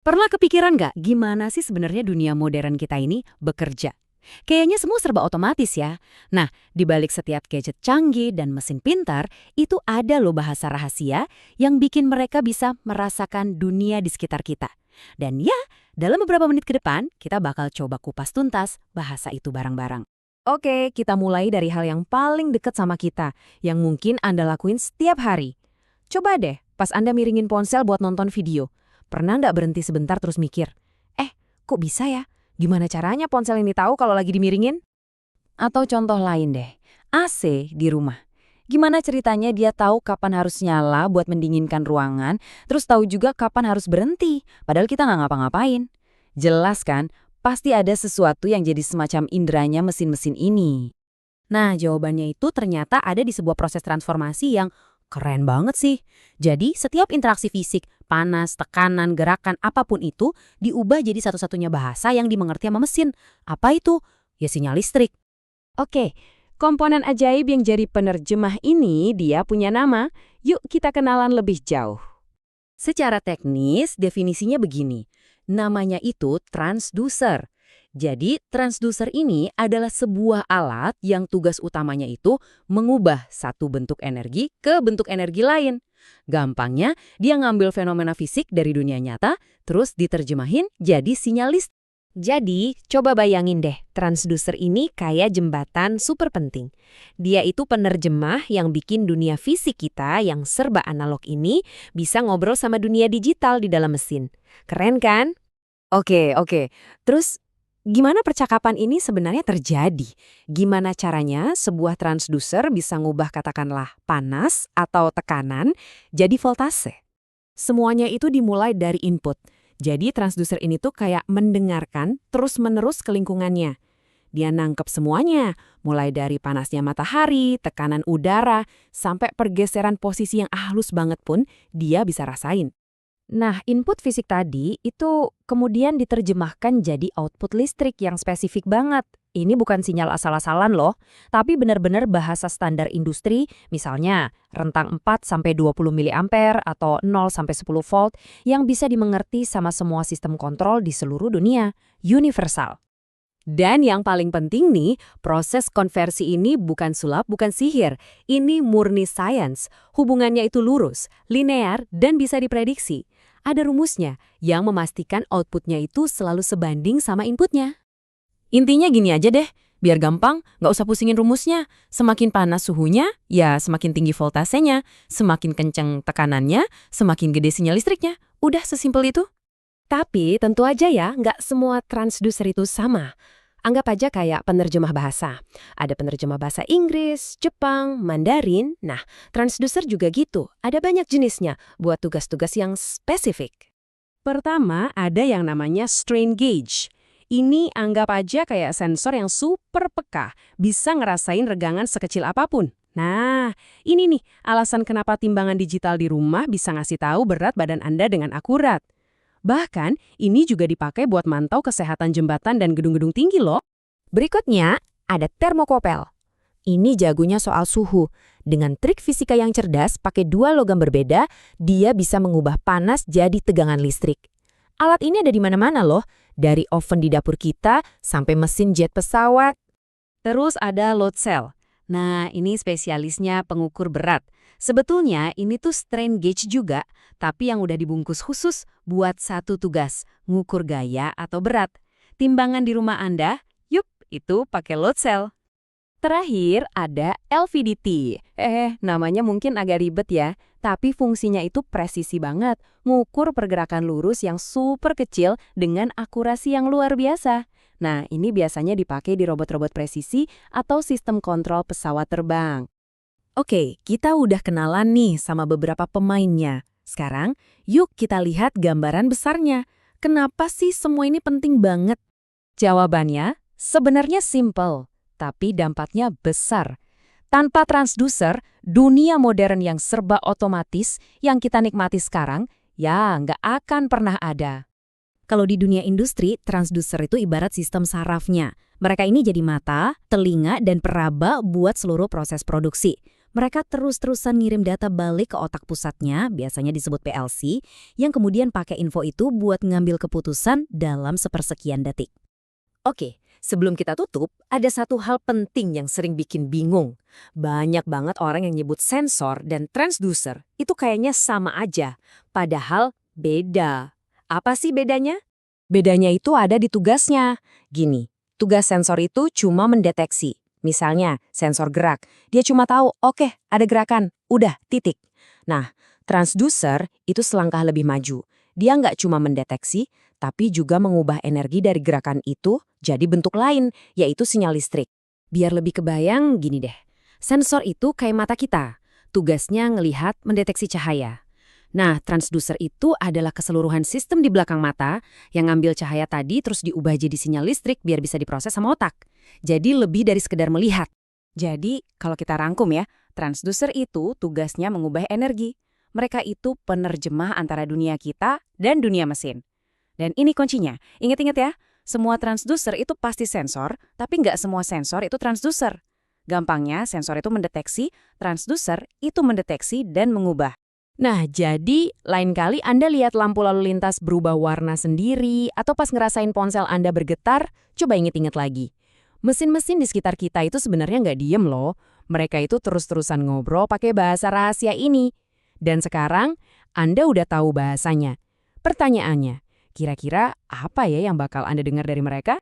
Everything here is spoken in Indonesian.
Pernah kepikiran nggak gimana sih sebenarnya dunia modern kita ini bekerja? Kayaknya semua serba otomatis ya. Nah, di balik setiap gadget canggih dan mesin pintar, itu ada loh bahasa rahasia yang bikin mereka bisa merasakan dunia di sekitar kita. Dan ya, dalam beberapa menit ke depan, kita bakal coba kupas tuntas bahasa itu bareng-bareng. Oke, kita mulai dari hal yang paling dekat sama kita, yang mungkin Anda lakuin setiap hari. Coba deh, pas Anda miringin ponsel buat nonton video. Pernah nggak berhenti sebentar terus mikir, kok bisa ya? Gimana caranya ponsel ini tahu kalau lagi dimiringin? Atau contoh lain deh, AC di rumah. Gimana ceritanya dia tahu kapan harus nyala buat mendinginkan ruangan, terus tahu juga kapan harus berhenti, padahal kita nggak ngapa-ngapain. Jelas kan, pasti ada sesuatu yang jadi semacam indranya mesin-mesin ini. Nah, jawabannya itu ternyata ada di sebuah proses transformasi yang keren banget sih. Jadi, setiap interaksi fisik, panas, tekanan, gerakan, apapun itu, diubah jadi satu-satunya bahasa yang dimengerti sama mesin. Apa itu? Ya sinyal listrik. Oke, komponen ajaib yang jadi penerjemah ini dia punya nama. Yuk kita kenalan lebih jauh. Secara teknis, definisinya begini. Namanya itu transducer. Jadi, transducer ini adalah sebuah alat yang tugas utamanya itu mengubah satu bentuk energi ke bentuk energi lain. Gampangnya, dia ngambil fenomena fisik dari dunia nyata, terus diterjemahin jadi sinyal listrik. Jadi, coba bayangin deh, transducer ini kayak jembatan super penting. Dia itu penerjemah yang bikin dunia fisik kita yang serba analog ini bisa ngobrol sama dunia digital di dalam mesin. Keren kan? Oke. Terus, gimana percakapan ini sebenarnya terjadi? Gimana caranya sebuah transducer bisa ngubah katakanlah panas atau tekanan jadi voltase? Semuanya itu dimulai dari input. Jadi transducer ini tuh kayak mendengarkan terus-menerus ke lingkungannya. Dia nangkep semuanya, mulai dari panasnya matahari, tekanan udara, sampai pergeseran posisi yang halus banget pun dia bisa rasain. Nah, input fisik tadi itu kemudian diterjemahkan jadi output listrik yang spesifik banget. Ini bukan sinyal asal-asalan loh, tapi benar-benar bahasa standar industri, misalnya rentang 4-20 mA atau 0-10 volt yang bisa dimengerti sama semua sistem kontrol di seluruh dunia, universal. Dan yang paling penting nih, proses konversi ini bukan sulap, bukan sihir. Ini murni sains. Hubungannya itu lurus, linear, dan bisa diprediksi. Ada rumusnya yang memastikan outputnya itu selalu sebanding sama inputnya. Intinya gini aja deh, biar gampang, nggak usah pusingin rumusnya. Semakin panas suhunya, ya semakin tinggi voltasenya. Semakin kenceng tekanannya, semakin gede sinyal listriknya. Udah sesimpel itu. Tapi tentu aja ya, nggak semua transducer itu sama. Anggap aja kayak penerjemah bahasa. Ada penerjemah bahasa Inggris, Jepang, Mandarin. Nah, transducer juga gitu. Ada banyak jenisnya buat tugas-tugas yang spesifik. Pertama, ada yang namanya strain gauge. Ini anggap aja kayak sensor yang super peka, bisa ngerasain regangan sekecil apapun. Nah, ini nih alasan kenapa timbangan digital di rumah bisa ngasih tahu berat badan Anda dengan akurat. Bahkan, ini juga dipakai buat mantau kesehatan jembatan dan gedung-gedung tinggi loh. Berikutnya, ada termokopel. Ini jagonya soal suhu. Dengan trik fisika yang cerdas, pakai dua logam berbeda, dia bisa mengubah panas jadi tegangan listrik. Alat ini ada di mana-mana loh, dari oven di dapur kita sampai mesin jet pesawat. Terus ada load cell. Nah, ini spesialisnya pengukur berat. Sebetulnya ini tuh strain gauge juga, tapi yang udah dibungkus khusus buat satu tugas, ngukur gaya atau berat. Timbangan di rumah Anda, yup, itu pakai load cell. Terakhir ada LVDT. Namanya mungkin agak ribet ya, tapi fungsinya itu presisi banget. Ngukur pergerakan lurus yang super kecil dengan akurasi yang luar biasa. Nah, ini biasanya dipakai di robot-robot presisi atau sistem kontrol pesawat terbang. Oke, kita udah kenalan nih sama beberapa pemainnya. Sekarang, yuk kita lihat gambaran besarnya. Kenapa sih semua ini penting banget? Jawabannya sebenarnya simple, tapi dampaknya besar. Tanpa transducer, dunia modern yang serba otomatis yang kita nikmati sekarang, ya nggak akan pernah ada. Kalau di dunia industri, transducer itu ibarat sistem sarafnya. Mereka ini jadi mata, telinga, dan peraba buat seluruh proses produksi. Mereka terus-terusan ngirim data balik ke otak pusatnya, biasanya disebut PLC, yang kemudian pakai info itu buat ngambil keputusan dalam sepersekian detik. Oke, sebelum kita tutup, ada satu hal penting yang sering bikin bingung. Banyak banget orang yang nyebut sensor dan transducer itu kayaknya sama aja, padahal beda. Apa sih bedanya? Bedanya itu ada di tugasnya. Gini, tugas sensor itu cuma mendeteksi. Misalnya, sensor gerak. Dia cuma tahu, oke, ada gerakan. Udah, titik. Nah, transducer itu selangkah lebih maju. Dia nggak cuma mendeteksi, tapi juga mengubah energi dari gerakan itu jadi bentuk lain, yaitu sinyal listrik. Biar lebih kebayang, gini deh. Sensor itu kayak mata kita. Tugasnya ngelihat mendeteksi cahaya. Nah, transducer itu adalah keseluruhan sistem di belakang mata yang ngambil cahaya tadi terus diubah jadi sinyal listrik biar bisa diproses sama otak. Jadi lebih dari sekedar melihat. Jadi, kalau kita rangkum ya, transducer itu tugasnya mengubah energi. Mereka itu penerjemah antara dunia kita dan dunia mesin. Dan ini kuncinya. Ingat-ingat ya, semua transducer itu pasti sensor, tapi nggak semua sensor itu transducer. Gampangnya, sensor itu mendeteksi, transducer itu mendeteksi dan mengubah. Nah, jadi lain kali Anda lihat lampu lalu lintas berubah warna sendiri atau pas ngerasain ponsel Anda bergetar, coba inget-inget lagi. Mesin-mesin di sekitar kita itu sebenarnya nggak diem loh. Mereka itu terus-terusan ngobrol pakai bahasa rahasia ini. Dan sekarang Anda udah tahu bahasanya. Pertanyaannya, kira-kira apa ya yang bakal Anda dengar dari mereka?